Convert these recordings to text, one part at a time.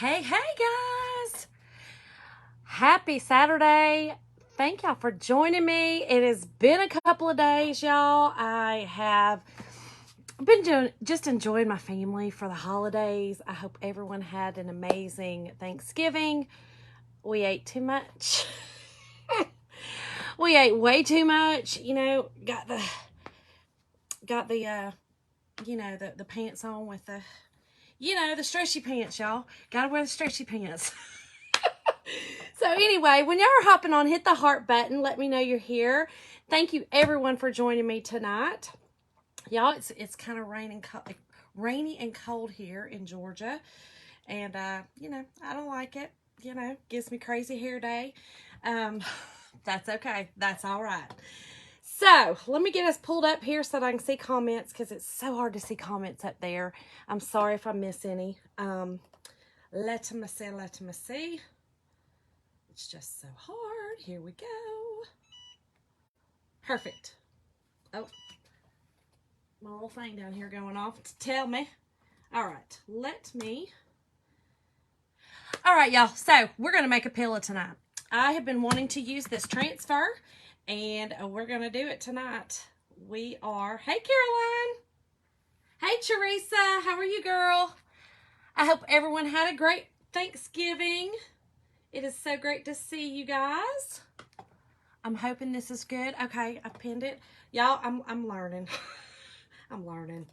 Hey, guys. Happy Saturday. Thank y'all for joining me. It has been a couple of days, y'all. I have been just enjoying my family for the holidays. I hope everyone had an amazing Thanksgiving. We ate too much. We ate way too much. Got the the pants on with the stretchy pants, y'all. Gotta wear the stretchy pants. So anyway, when y'all are hopping on, hit the heart button. Let me know you're here. Thank you everyone for joining me tonight. Y'all, it's kind of rainy and cold here in Georgia. And I don't like it. Gives me crazy hair day. That's okay. That's all right. So let me get us pulled up here so that I can see comments, because it's so hard to see comments up there. I'm sorry if I miss any. Let me see. It's just so hard. Here we go. Perfect. Oh, my little thing down here going off to tell me. All right, All right, y'all. So we're going to make a pillow tonight. I have been wanting to use this transfer, and we're going to do it tonight. Hey, Caroline. Hey, Teresa. How are you, girl? I hope everyone had a great Thanksgiving. It is so great to see you guys. I'm hoping this is good. Okay, I pinned it. Y'all, I'm learning. I'm learning.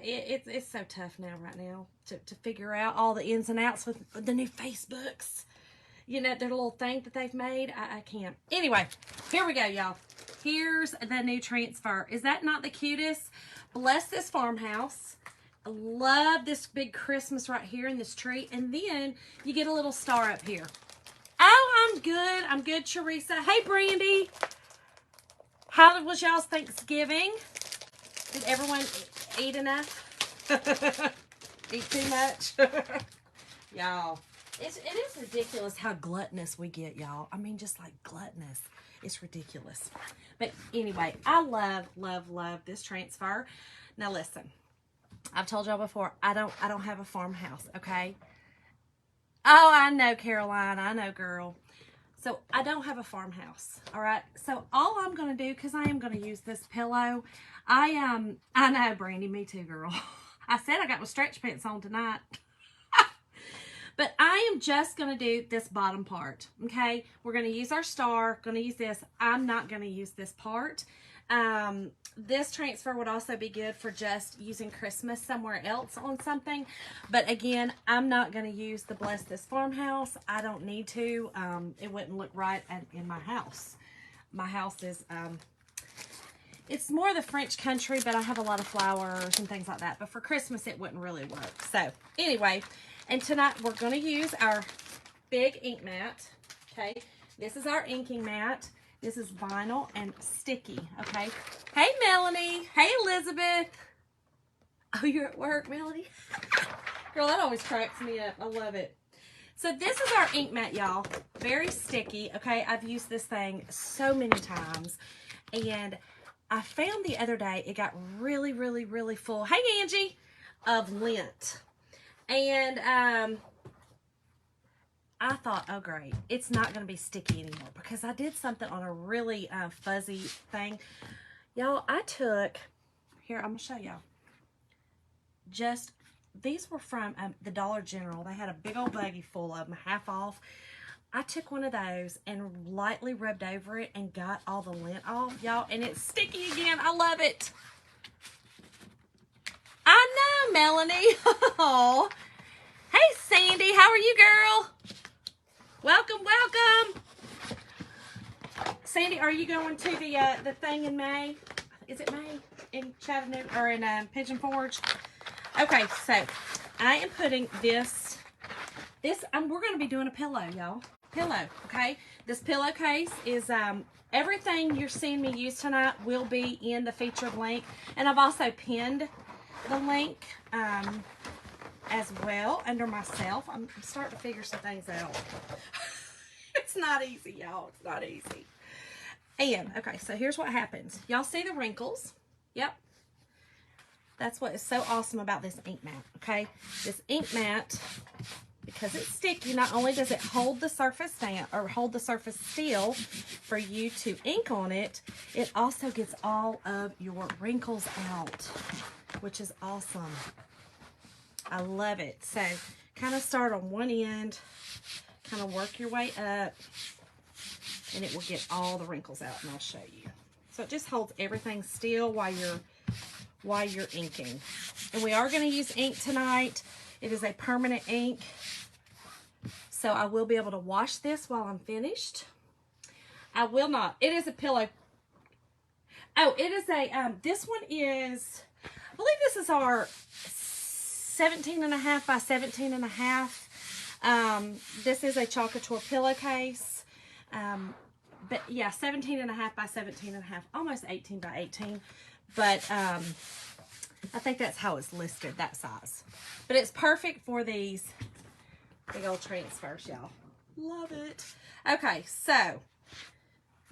It's so tough right now to figure out all the ins and outs with the new Facebooks. Their little thing that they've made. I can't. Anyway, here we go, y'all. Here's the new transfer. Is that not the cutest? Bless this farmhouse. I love this big Christmas right here in this tree. And then you get a little star up here. Oh, I'm good. I'm good, Teresa. Hey, Brandy. How was y'all's Thanksgiving? Did everyone eat enough? Eat too much? Y'all, it is ridiculous how gluttonous we get, y'all. I mean, just like gluttonous. It's ridiculous. But anyway, I love this transfer. Now listen. I've told y'all before, I don't have a farmhouse, okay? Oh, I know, Caroline. I know, girl. So I don't have a farmhouse, all right? So all I'm going to do, because I am going to use this pillow, I know, Brandy, me too, girl. I said I got my stretch pants on tonight. But I am just going to do this bottom part, okay? We're going to use our star, going to use this. I'm not going to use this part. This transfer would also be good for just using Christmas somewhere else on something. But again, I'm not going to use the Bless This Farmhouse. I don't need to. It wouldn't look right in my house. My house is, it's more the French country, but I have a lot of flowers and things like that. But for Christmas, it wouldn't really work. So anyway, and tonight we're going to use our big ink mat. Okay, this is our inking mat. This is vinyl and sticky, okay? Hey, Melanie. Hey, Elizabeth. Oh, you're at work, Melanie? Girl, that always cracks me up. I love it. So this is our ink mat, y'all. Very sticky, okay? I've used this thing so many times. And I found the other day it got really, really, really full. Hey, Angie. Of lint. And I thought, oh great, it's not going to be sticky anymore, because I did something on a really fuzzy thing. Y'all, I took, here, I'm going to show y'all. These were from the Dollar General. They had a big old baggie full of them, half off. I took one of those and lightly rubbed over it and got all the lint off, y'all, and it's sticky again. I love it. I know, Melanie. Oh. Hey, Sandy, how are you, girl? Welcome. Sandy, are you going to the thing in May? Is it May in Chattanooga or in Pigeon Forge? Okay, so I am putting this. We're going to be doing a pillow, y'all. Pillow, okay? This pillowcase is everything you're seeing me use tonight will be in the featured link, and I've also pinned the link as well under myself. I'm starting to figure some things out. It's not easy, y'all. It's not easy. And, okay, so here's what happens. Y'all see the wrinkles? Yep. That's what is so awesome about this ink mat, okay? This ink mat because it's sticky, not only does it hold the surface down or hold the surface still for you to ink on it, it also gets all of your wrinkles out, which is awesome. I love it. So kind of start on one end, kind of work your way up, and it will get all the wrinkles out, and I'll show you. So it just holds everything still while you're inking. And we are going to use ink tonight. It is a permanent ink, so I will be able to wash this while I'm finished. I will not. It is a pillow. Oh, it is a, this one is, I believe this is our 17.5 by 17.5. This is a Chocator pillowcase. But yeah, 17.5 by 17.5, almost 18 by 18. But I think that's how it's listed, that size. But it's perfect for these big old transfers, y'all. Love it. Okay, so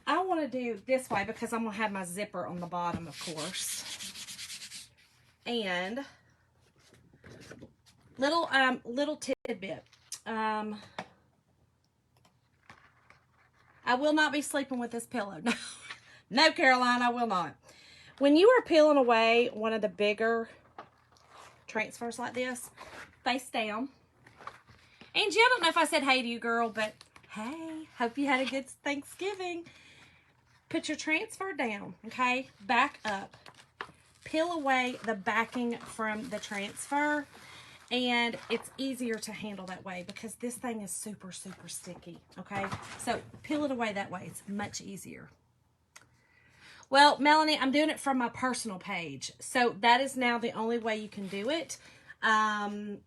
I want to do this way because I'm going to have my zipper on the bottom, of course. And little tidbit. I will not be sleeping with this pillow. No, no, Caroline, I will not. When you are peeling away one of the bigger transfers like this, face down. Angie, I don't know if I said hey to you, girl, but hey, hope you had a good Thanksgiving. Put your transfer down, okay? Back up. Peel away the backing from the transfer, and it's easier to handle that way because this thing is super, super sticky, okay? So peel it away that way. It's much easier. Well, Melanie, I'm doing it from my personal page. So that is now the only way you can do it on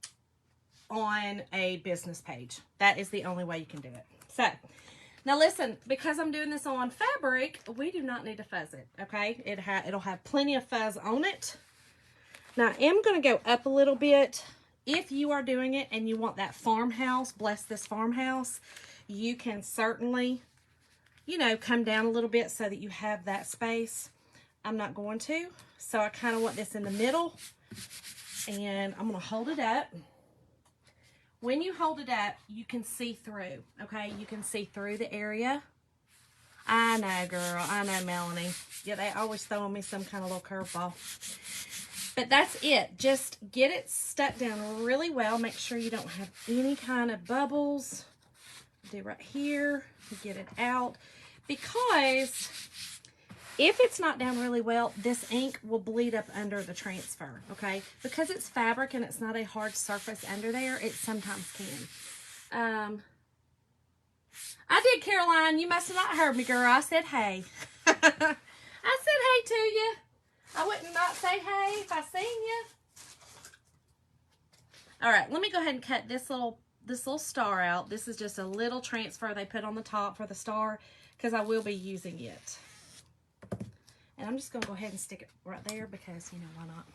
a business page. That is the only way you can do it. So now listen, because I'm doing this on fabric, we do not need to fuzz it, okay? It'll have plenty of fuzz on it. Now I am going to go up a little bit. If you are doing it and you want that farmhouse, bless this farmhouse, you can certainly, you know, come down a little bit so that you have that space. I'm not going to. So I kind of want this in the middle, and I'm going to hold it up. When you hold it up, you can see through, okay? You can see through the area. I know, girl. I know, Melanie. Yeah, they always throwing me some kind of little curveball. But that's it. Just get it stuck down really well. Make sure you don't have any kind of bubbles. Do right here. Get it out. Because if it's not down really well, this ink will bleed up under the transfer, okay? Because it's fabric and it's not a hard surface under there, it sometimes can. I did, Caroline. You must have not heard me, girl. I said hey. I said hey to you. I wouldn't not say hey if I seen you. All right, let me go ahead and cut this little star out. This is just a little transfer they put on the top for the star because I will be using it. And I'm just going to go ahead and stick it right there because, you know, why not?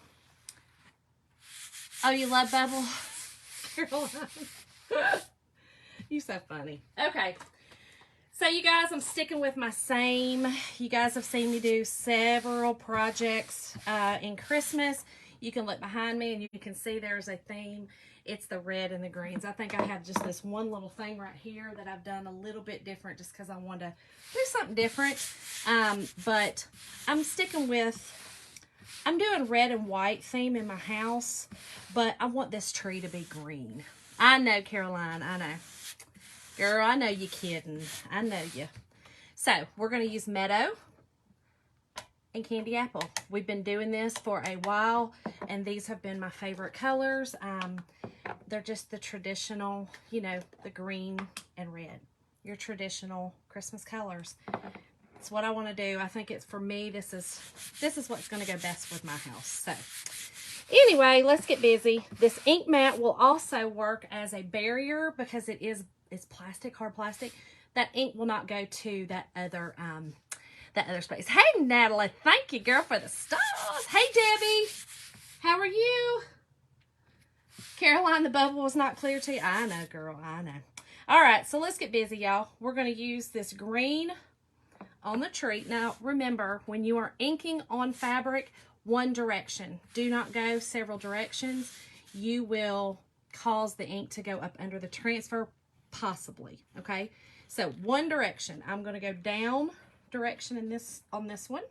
Oh, you love bubble? Caroline. You're so funny. Okay. So, you guys, I'm sticking with my same. You guys have seen me do several projects in Christmas. You can look behind me and you can see there's a theme. It's the red and the greens. I think I have just this one little thing right here that I've done a little bit different just because I wanted to do something different. But I'm sticking with, I'm doing red and white theme in my house, but I want this tree to be green. I know, Caroline, I know. Girl, I know you kidding. I know you. So, we're going to use Meadow and Candy Apple. We've been doing this for a while, and these have been my favorite colors. They're just the traditional, you know, the green and red. Your traditional Christmas colors. It's what I want to do. I think it's, for me, this is what's going to go best with my house. So, anyway, let's get busy. This ink mat will also work as a barrier because it's plastic, hard plastic. That ink will not go to that other space. Hey, Natalie, thank you, girl, for the stars. Hey, Debbie, how are you? Caroline, the bubble was not clear to you. I know, girl, I know. All right, so let's get busy, y'all. We're going to use this green on the tree. Now, remember, when you are inking on fabric, one direction. Do not go several directions. You will cause the ink to go up under the transfer? Possibly, okay? So one direction. I'm going to go down direction in this on this one.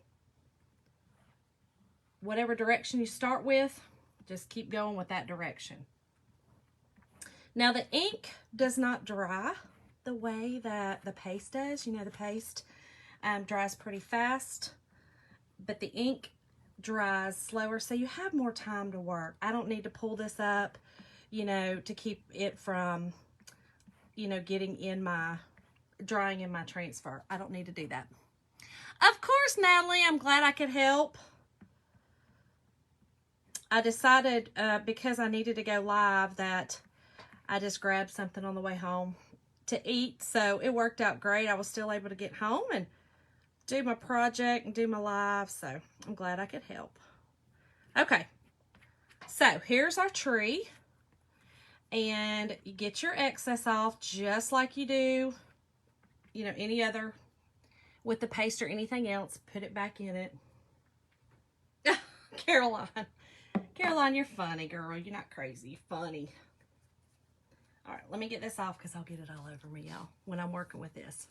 Whatever direction you start with, just keep going with that direction. Now the ink does not dry the way that the paste does. You know, the paste dries pretty fast, but the ink dries slower, so you have more time to work. I don't need to pull this up, you know, to keep it from, you know, drying in my transfer. I don't need to do that. Of course, Natalie, I'm glad I could help. I decided, because I needed to go live, that I just grabbed something on the way home to eat, so it worked out great. I was still able to get home and do my project and do my live, so I'm glad I could help. Okay, so here's our tree, and you get your excess off just like you do, you know, any other with the paste or anything else. Put it back in it. Caroline, you're funny, girl. You're not crazy. You're funny. All right, let me get this off because I'll get it all over me, y'all, when I'm working with this.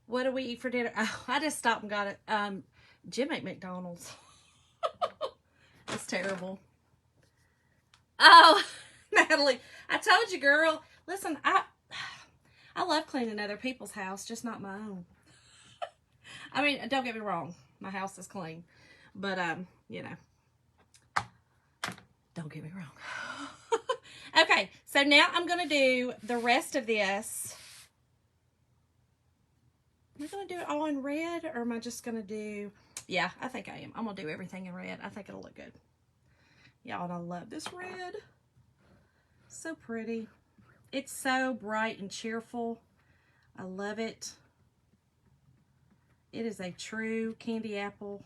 What do we eat for dinner? Oh, I just stopped and got it. Jim ate McDonald's. It's terrible. Oh, Natalie, I told you, girl. Listen, I love cleaning other people's house, just not my own. I mean, don't get me wrong. My house is clean. But, you know, don't get me wrong. Okay, so now I'm going to do the rest of this. Am I going to do it all in red, or am I just going to do... Yeah, I think I am. I'm going to do everything in red. I think it'll look good. Y'all, I love this red. So pretty. It's so bright and cheerful. I love it. It is a true candy apple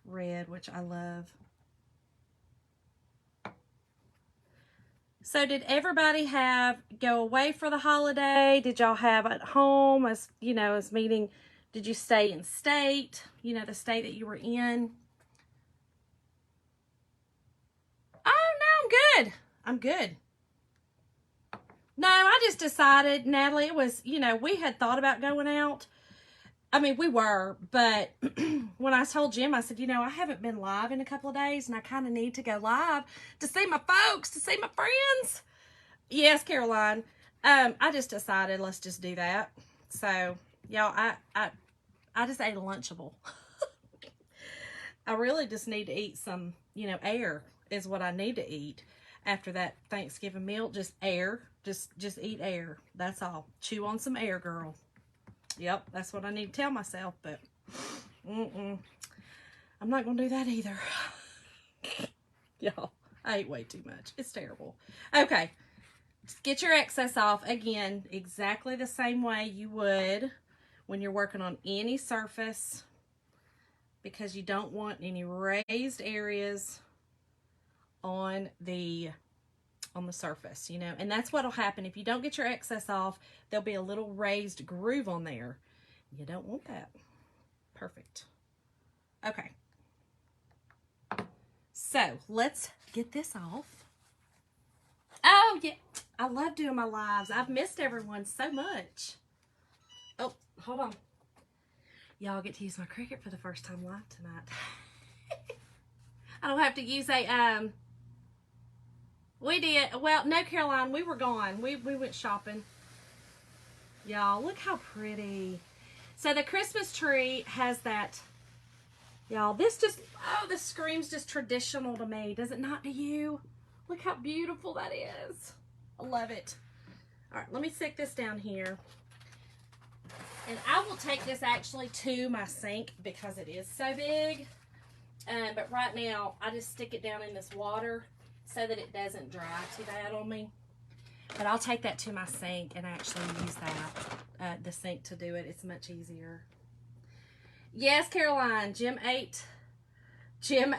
red, which I love. So did everybody go away for the holiday? Did y'all have at home, as you know, as meeting? Did you stay in state? You know, the state that you were in? Oh, no, I'm good. I'm good. No, I just decided, Natalie, it was, you know, we had thought about going out. I mean, we were, but when I told Jim, I said, you know, I haven't been live in a couple of days, and I kind of need to go live to see my folks, to see my friends. Yes, Caroline. I just decided, let's just do that. So, y'all, I just ate a Lunchable. I really just need to eat some, you know, air is what I need to eat after that Thanksgiving meal. Just air. Just eat air. That's all. Chew on some air, girl. Yep, that's what I need to tell myself, but I'm not going to do that either. Y'all, I ate way too much. It's terrible. Okay, just get your excess off. Again, exactly the same way you would when you're working on any surface, because you don't want any raised areas on the surface, you know, and that's what'll happen if you don't get your excess off. There'll be a little raised groove on there. You don't want that. Perfect. Okay, so let's get this off. Oh yeah, I love doing my lives. I've missed everyone so much. Oh, hold on, y'all get to use my Cricut for the first time live tonight. I don't have to use a we did. Well, no, Caroline, we were gone. We went shopping. Y'all, look how pretty. So the Christmas tree has that. Y'all, this screams just traditional to me. Does it not to you? Look how beautiful that is. I love it. All right, let me stick this down here. And I will take this actually to my sink because it is so big. But right now, I just stick it down in this water so that it doesn't dry too bad on me. But I'll take that to my sink and actually use that, the sink, to do it. It's much easier. Yes, Caroline, Jim ate, isn't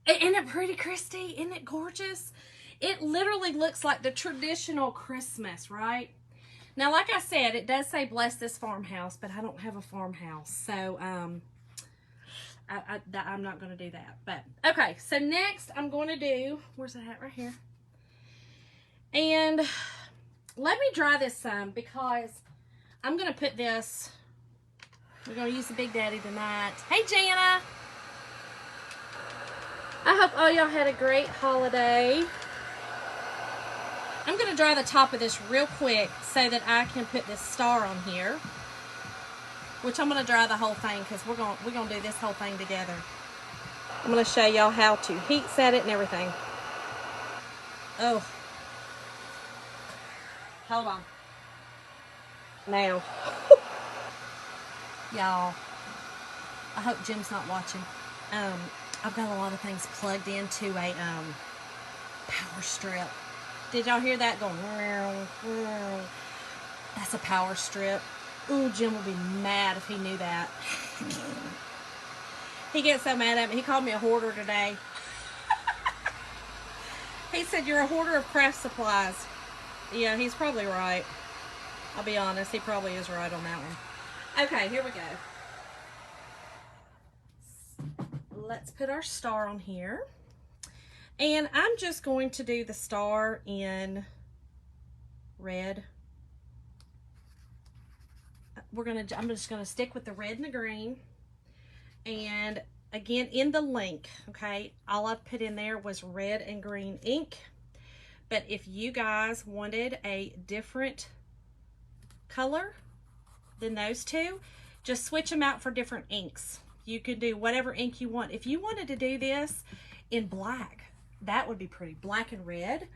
it pretty, Christy? Isn't it gorgeous? It literally looks like the traditional Christmas, right? Now, like I said, it does say bless this farmhouse, but I don't have a farmhouse. So, I'm not going to do that. But okay, so next I'm going to do, where's that at? Right here. And let me dry this some because I'm going to put this, we're going to use the Big Daddy tonight. Hey, Jana. I hope all y'all had a great holiday. I'm going to dry the top of this real quick so that I can put this star on here. Which I'm going to dry the whole thing because we're going to do this whole thing together. I'm going to show y'all how to heat set it and everything. Oh. Hold on. Now. Y'all, I hope Jim's not watching. I've got a lot of things plugged into a power strip. Did y'all hear that going? That's a power strip. Ooh, Jim will be mad if he knew that. He gets so mad at me. He called me a hoarder today. He said, you're a hoarder of craft supplies. Yeah, he's probably right. I'll be honest, he probably is right on that one. Okay, here we go. Let's put our star on here. And I'm just going to do the star in red. I'm just gonna stick with the red and the green. And again, in the link, okay, all I put in there was red and green ink. But if you guys wanted a different color than those two, just switch them out for different inks. You could do whatever ink you want. If you wanted to do this in black, that would be pretty. Black and red,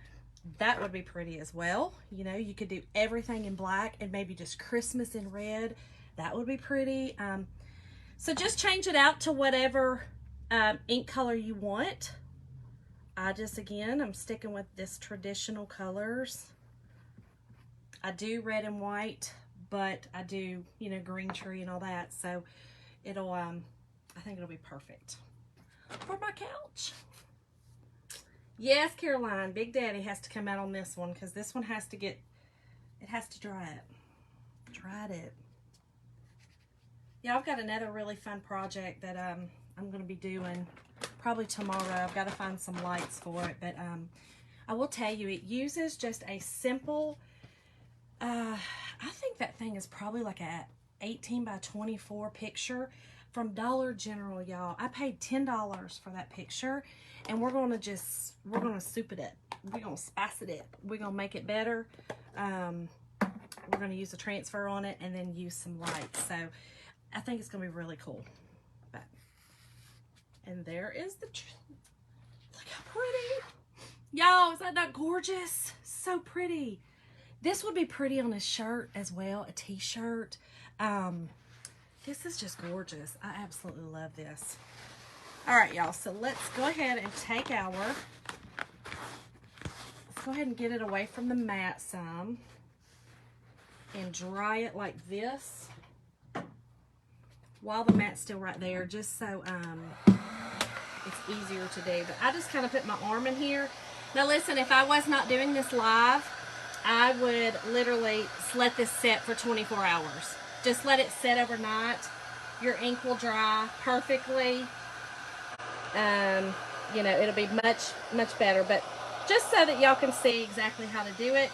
that would be pretty as well. You know, you could do everything in black and maybe just Christmas in red. That would be pretty. So just change it out to whatever ink color you want. Again, I'm sticking with this traditional colors. I do red and white, but I do, you know, green tree and all that. So it'll, I think it'll be perfect for my couch. Yes, Caroline, Big Daddy has to come out on this one because this one has to get, it has to dry it. Dried it. Yeah, I've got another really fun project that I'm going to be doing probably tomorrow. I've got to find some lights for it, but I will tell you, it uses just a simple, I think that thing is probably like a 18 by 24 picture from Dollar General, y'all. I paid $10 for that picture, and we're going to soup it up. We're going to spice it up. We're going to make it better. We're going to use a transfer on it and then use some lights. So I think it's going to be really cool. But, and there is the, look how pretty. Y'all, is that not gorgeous? So pretty. This would be pretty on a shirt as well, a t-shirt. This is just gorgeous. I absolutely love this. All right, y'all, so let's go ahead and take let's go ahead and get it away from the mat some and dry it like this while the mat's still right there, just so it's easier to do. But I just kind of put my arm in here. Now listen, if I was not doing this live, I would literally let this set for 24 hours. Just let it set overnight. Your ink will dry perfectly. You know, it'll be much, much better. But just so that y'all can see exactly how to do it,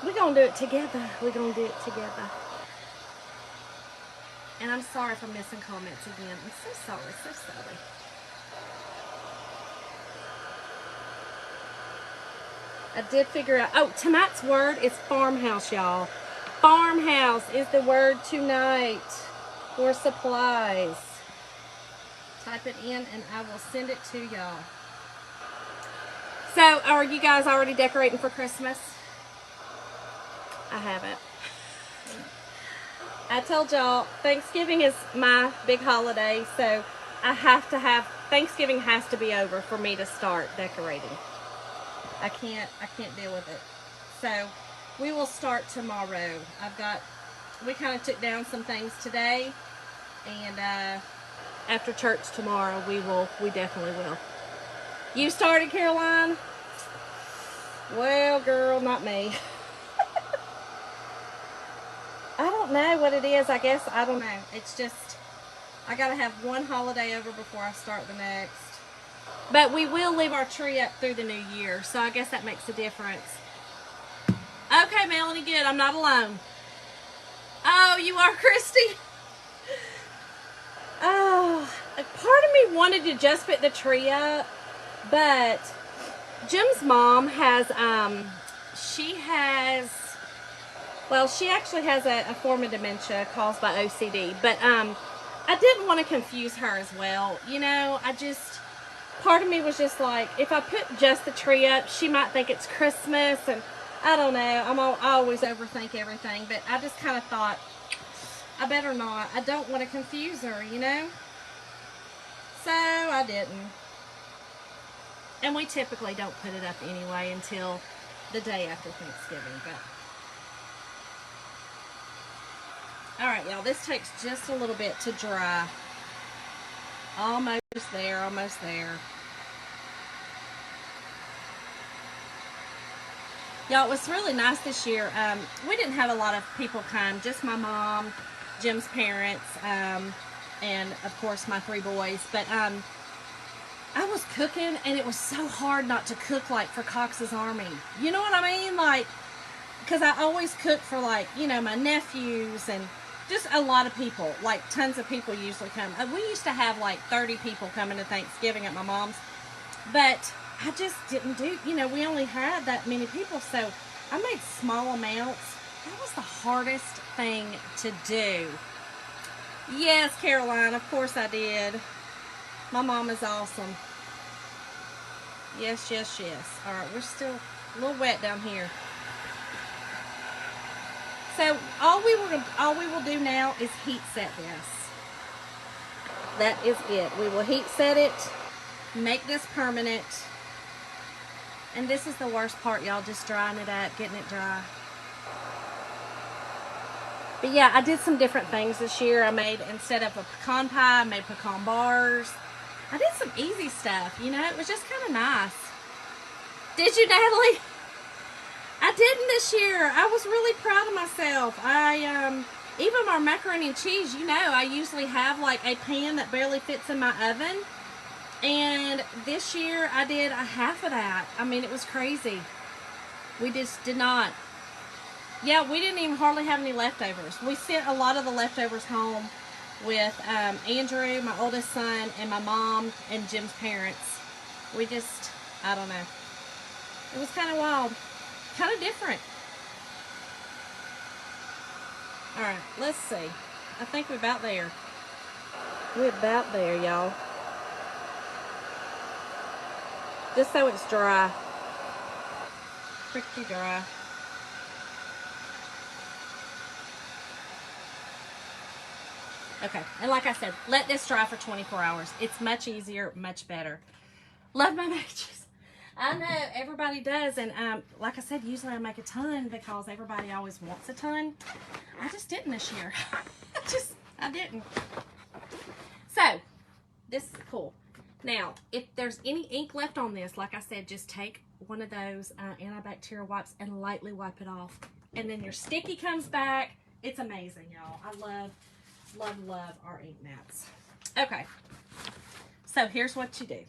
we're going to do it together. We're going to do it together. And I'm sorry if I'm missing comments again. I'm so sorry, so sorry. I did figure out, oh, tonight's word is farmhouse, y'all. Farmhouse is the word tonight for supplies. Type it in and I will send it to y'all. So, are you guys already decorating for Christmas? I haven't. I told y'all Thanksgiving is my big holiday, so Thanksgiving has to be over for me to start decorating. I can't deal with it. So we will start tomorrow. We kind of took down some things today, and after church tomorrow, we definitely will. You started, Caroline? Well, girl, not me. I don't know what it is. I guess, I don't know. It's just, I gotta have one holiday over before I start the next. But we will leave our tree up through the new year, so I guess that makes a difference. Okay, Melanie, good. I'm not alone. Oh, you are, Christy? Oh, part of me wanted to just put the tree up, but Jim's mom has, she actually has a form of dementia caused by OCD, but I didn't want to confuse her as well. You know, part of me was just like, if I put just the tree up, she might think it's Christmas, and I don't know. I always overthink everything, but I just kind of thought, I better not. I don't want to confuse her, you know? So I didn't. And we typically don't put it up anyway until the day after Thanksgiving, but... Alright, y'all, this takes just a little bit to dry. Almost there, almost there. Y'all, it was really nice this year. We didn't have a lot of people come, just my mom, Jim's parents, and of course my 3 boys. But I was cooking, and it was so hard not to cook like for Cox's Army. You know what I mean? Like, because I always cook for, like, you know, my nephews and just a lot of people. Like, tons of people usually come. We used to have like 30 people coming to Thanksgiving at my mom's, but I just didn't do, you know, we only had that many people, so I made small amounts. That was the hardest thing to do. Yes, Caroline, of course I did. My mom is awesome. Yes, yes, yes. All right, we're still a little wet down here. So all we will do now is heat set this. That is it. We will heat set it, make this permanent. And this is the worst part, y'all, just drying it up, getting it dry. But yeah, I did some different things this year. I made, instead of a pecan pie, I made pecan bars. I did some easy stuff, you know, it was just kind of nice. Did you, Natalie? I didn't this year. I was really proud of myself. Even our macaroni and cheese, you know, I usually have like a pan that barely fits in my oven. And this year I did a half of that. I mean, it was crazy. We just did not. Yeah, we didn't even hardly have any leftovers. We sent a lot of the leftovers home with Andrew, my oldest son, and my mom and Jim's parents. We just, I don't know. It was kind of wild. Kind of different. Alright, let's see. I think we're about there. We're about there, y'all. Just so it's dry. Pretty dry. Okay, and like I said, let this dry for 24 hours. It's much easier, much better. Love my mac and cheese. I know, everybody does, and like I said, usually I make a ton because everybody always wants a ton. I just didn't this year. I didn't. So, this is cool. Now, if there's any ink left on this, like I said, just take one of those antibacterial wipes and lightly wipe it off. And then your sticky comes back. It's amazing, y'all. I love, love, love our ink mats. Okay, so here's what you do.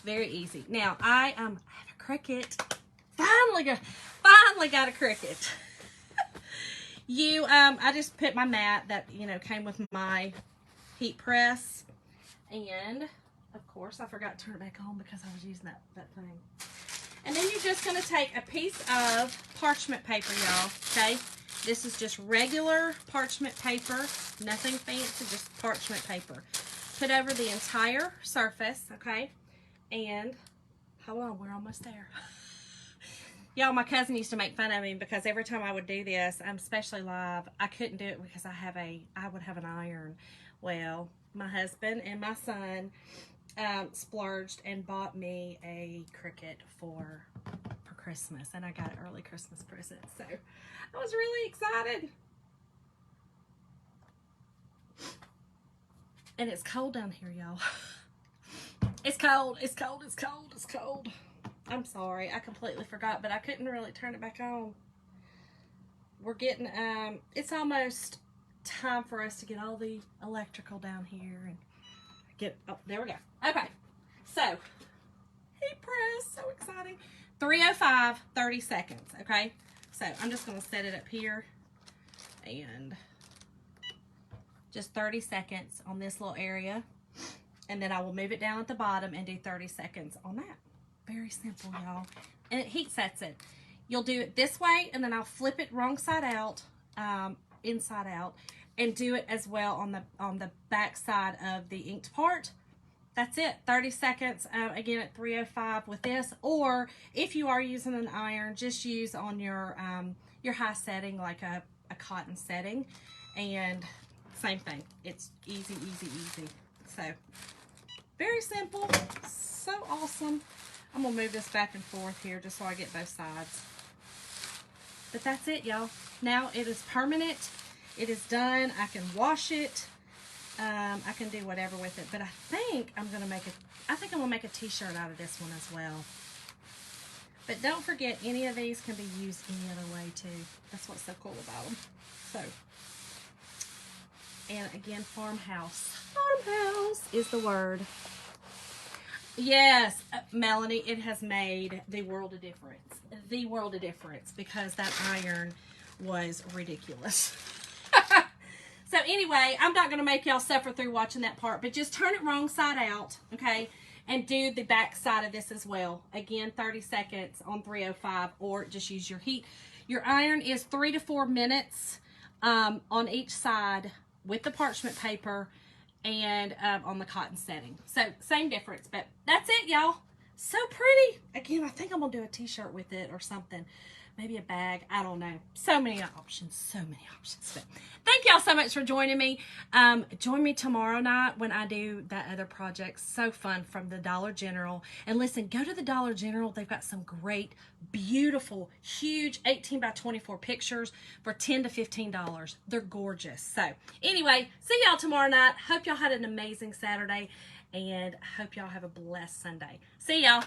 Very easy. Now, I have a Cricut. Finally got a Cricut. I just put my mat that, you know, came with my heat press. And, of course, I forgot to turn it back on because I was using that thing. And then you're just going to take a piece of parchment paper, y'all, okay? This is just regular parchment paper. Nothing fancy, just parchment paper. Put over the entire surface, okay? And, hold on, we're almost there. Y'all, my cousin used to make fun of me because every time I would do this, especially live, I couldn't do it because I would have an iron. Well, my husband and my son splurged and bought me a Cricut for Christmas, and I got an early Christmas present, so I was really excited. And it's cold down here, y'all. It's cold, it's cold, it's cold, it's cold. I'm sorry, I completely forgot, but I couldn't really turn it back on. We're getting, it's almost time for us to get all the electrical down here and get, oh, there we go. Okay, so heat press, so exciting. 305, 30 seconds, okay? So I'm just gonna set it up here and just 30 seconds on this little area, and then I will move it down at the bottom and do 30 seconds on that. Very simple, y'all. And it heat sets it. You'll do it this way, and then I'll flip it wrong side out, inside out, and do it as well on the back side of the inked part. That's it. 30 seconds, again at 305 with this. Or if you are using an iron, just use on your high setting, like a cotton setting, and same thing. It's easy, easy, easy. So very simple, so awesome. I'm gonna move this back and forth here just so I get both sides. But that's it, y'all. Now it is permanent. It is done. I can wash it. I can do whatever with it. But I think I'm gonna make a t-shirt out of this one as well. But don't forget, any of these can be used any other way too. That's what's so cool about them. So, and again, Farmhouse. Farmhouse is the word. Yes, Melanie, it has made the world of difference. The world of difference, because that iron was ridiculous. So anyway, I'm not going to make y'all suffer through watching that part, but just turn it wrong side out, okay? And do the back side of this as well. Again, 30 seconds on 305, or just use your heat. Your iron is 3 to 4 minutes on each side with the parchment paper and on the cotton setting. So same difference, but that's it, y'all. So pretty. Again, I think I'm gonna do a t-shirt with it or something. Maybe a bag, I don't know. So many options, so many options. But thank y'all so much for joining me. Join me tomorrow night when I do that other project. So fun, from the Dollar General. And listen, go to the Dollar General. They've got some great, beautiful, huge 18 by 24 pictures for $10 to $15. They're gorgeous. So anyway, see y'all tomorrow night. Hope y'all had an amazing Saturday, and hope y'all have a blessed Sunday. See y'all.